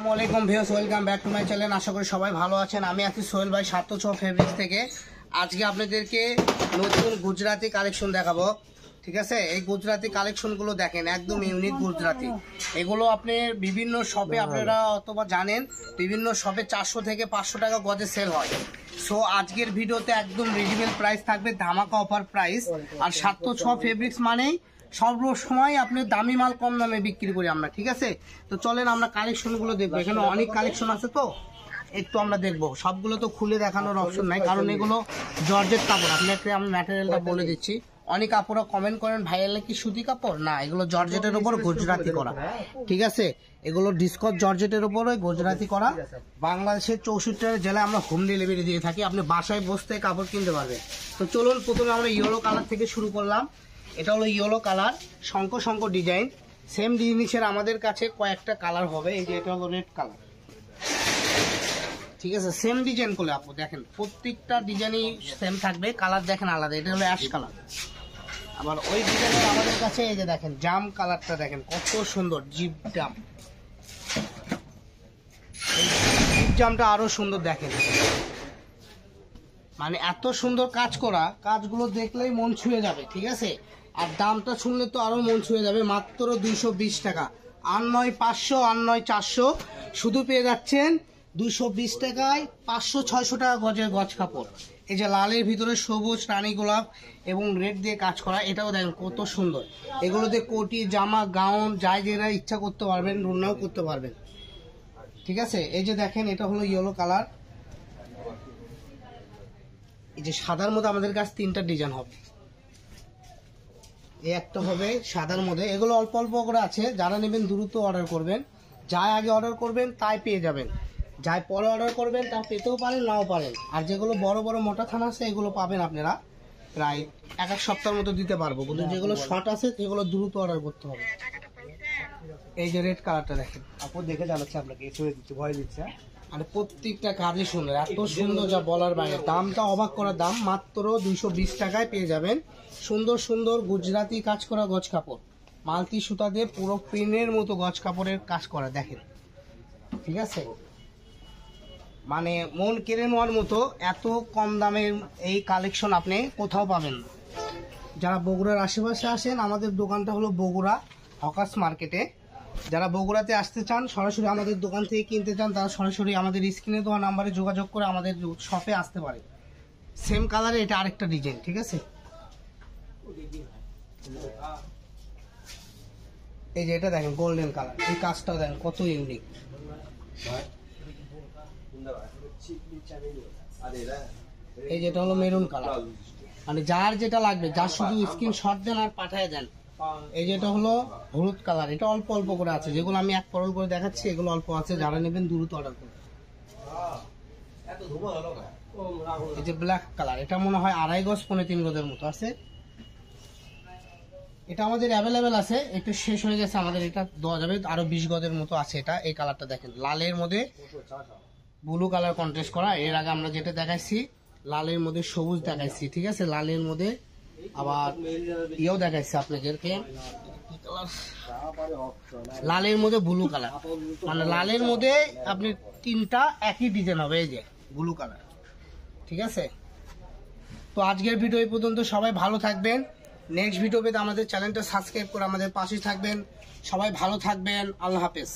আসসালামু আলাইকুম viewers, welcome back to my channel. আশা করি সবাই ভালো আছেন। আমি আছি সোহেল ভাই সার্থক ফেব্রিক্স থেকে। আজকে আপনাদেরকে নতুন গুজরাটি কালেকশন দেখাবো। ঠিক আছে, এই গুজরাটি কালেকশনগুলো দেখেন, একদম ইউনিক গুজরাটি। এগুলো আপনি বিভিন্ন শপে আপনারা অথবা জানেন, বিভিন্ন শপে 400 থেকে 500 টাকা গজে সেল হয়। সো আজকের ভিডিওতে একদম রিজনেবল প্রাইস থাকবে, ধামাকা অফার প্রাইস। আর সার্থক ফেব্রিক্স মানেই সর্বসময় আপনি দামি মাল কম দামে বিক্রি করি আমরা। ঠিক আছে, তো চলেন আমরা কালেকশন গুলো দেখবো। এখানে অনেক কালেকশন আছে, তো একটু আমরা দেখবো। সবগুলো তো খুলে দেখানোর অপশন নাই, কারণ এগুলো জর্জেট কাপড়। আপনাকে আমি ম্যাটেরিয়ালটা বলে দিচ্ছি। অনেক কাপড়রা কমেন্ট করেন, ভাইয়ালে কি সুতি কাপড়? না, এগুলো জর্জেটের উপর গুজরাটি করা। ঠিক আছে, এগুলো ডিসকস জর্জেটের উপর গুজরাটি করা। বাংলাদেশের 64 জেলায় আমরা হোম ডেলিভারি দিয়ে থাকি, আপনি বাসায় বসতে কাপড় কিনতে পারবেন। তো চলুন, প্রথমে আমরা ইয়েলো কালার থেকে শুরু করলাম। এটা হলো ইয়েলো কালার, শঙ্খ শঙ্খ ডিজাইন। সেম জিনিসের আমাদের কাছে কয়েকটা কালার হবে। এই যে এটা হলো রেড কালার। ঠিক আছে, সেম ডিজাইন করলে আপু দেখেন, প্রত্যেকটা ডিজাইনই সেম থাকবে, কালার দেখেন আলাদা। এটা হলো অ্যাশ কালার। আবার ওই ডিজাইনের আমাদের কাছে এই যে দেখেন জাম কালারটা, দেখেন কত সুন্দর। জিপ জাম, জিপ জামটা আরো সুন্দর দেখেন, মানে এত সুন্দর কাজ করা, কাজগুলো দেখলেই মন ছুঁয়ে যাবে। ঠিক আছে, আর দামটা শুনলে তো আরো মন ছুঁয়ে যাবে। মাত্র 220 টাকা, আর নয় 500, আর নয় 400, শুধু পেয়ে যাচ্ছেন 220 টাকায় 500-600 টাকা গজের গজ কাপড়। এই যে লালের ভিতরে সবুজ রানী গোলাপ এবং রেড দিয়ে কাজ করা, এটাও দেখেন কত সুন্দর। এগুলোতে কোটি, জামা, গাউন যাই যেটা ইচ্ছা করতে পারবেন, রুনাও করতে পারবেন। ঠিক আছে, এই যে দেখেন এটা হলো ইয়েলো কালার। এই যে সাদার মধ্যে আমাদের কাছে 3টা ডিজাইন হবে। এই একটা হবে সাদার মধ্যে। এগুলো অল্প অল্প করে আছে, যারা নেবেন দ্রুত অর্ডার করবেন। যাই আগে অর্ডার করবেন তাই পেয়ে যাবেন, যাই পরে অর্ডার করবেন তা পেতেও পারেন, নাও পারেন। আর যেগুলো বড় বড় মোটা থানা আছে, এগুলো পাবেন আপনারা প্রায় এক সপ্তাহের মতো দিতে পারবো। কিন্তু যেগুলো শর্ট আছে সেগুলো দ্রুত অর্ডার করতে হবে। এই যে রেড কালারটা দেখেন, আপু দেখে জানাচ্ছে আপনাকে, ছুঁয়ে দিচ্ছে, ভয় দিচ্ছে। আর প্রত্যেকটা কাজই সুন্দর, এত সুন্দর যা বলার বাইরে। দামটা অবাক করা দাম, মাত্র 220 টাকায় পেয়ে যাবেন সুন্দর সুন্দর গুজরাটি কাজ করা গজ কাপড়। মালতি সুতা দিয়ে পুরো পেনের মতো গজ কাপড়ের কাজ করা দেখেন। ঠিক আছে, মানে মন কেড়ে নেওয়ার মতো এত কম দামের এই কালেকশন আপনি কোথাও পাবেন না। যারা বগুড়ার আশেপাশে আসেন, আমাদের দোকানটা হলো বগুড়া হকার্স মার্কেটে। যারা বগুড়াতে আসতে চান, সরাসরি আমাদের দোকান থেকে কিনতে চান, তারা সরাসরি আমাদের স্ক্রিনে দেওয়া নাম্বারে যোগাযোগ করে আমাদের শপে আসতে পারে। সেম কালারে এটা আরেকটা ডিজাইন। ঠিক আছে, এই যে এটা দেখেন গোল্ডেন কালার, এই কাজটাও দেখেন কত ইউনিক। এই যেটা হলো মেরুন কালার, মানে যার যেটা লাগবে, যার শুধু স্ক্রিনশট দেন আর পাঠিয়ে দেন। এই যেটা হলো হলুদ কালার, এটা অল্প অল্প করে আছে, যেগুলো আমি এক পরল করে দেখাচ্ছি এগুলো অল্প আছে, যারা নেবেন দ্রুত অর্ডার করুন। এই যে ব্ল্যাক কালার, এটা মনে হয় 2.5 গজ 3.5 গজের মতো আছে। এটা আমাদের অ্যাভেলেবেল আছে, একটু শেষ হয়ে গেছে আমাদের, এটা দেওয়া যাবে আরো 20 গজের মতো আছে। এটা এই কালারটা দেখেন, লালের মধ্যে ব্লু কালার কন্ট্রাস্ট করা। এর আগে আমরা যেটা দেখাইছি লালের মধ্যে সবুজ দেখাইছি। ঠিক আছে, লালের মধ্যে আবার ইয়েও দেখাইছি আপনাদেরকে, লালের মধ্যে ব্লু কালার, মানে লালের মধ্যে আপনি 3টা একই ডিজাইন হবে। এই যে ব্লু কালার। ঠিক আছে, তো আজকের ভিডিও এই পর্যন্ত। সবাই ভালো থাকবেন। নেক্সট ভিডিও পেতে আমাদের চ্যানেলটা সাবস্ক্রাইব করে আমাদের পাশে থাকবেন। সবাই ভালো থাকবেন, আল্লাহ হাফেজ।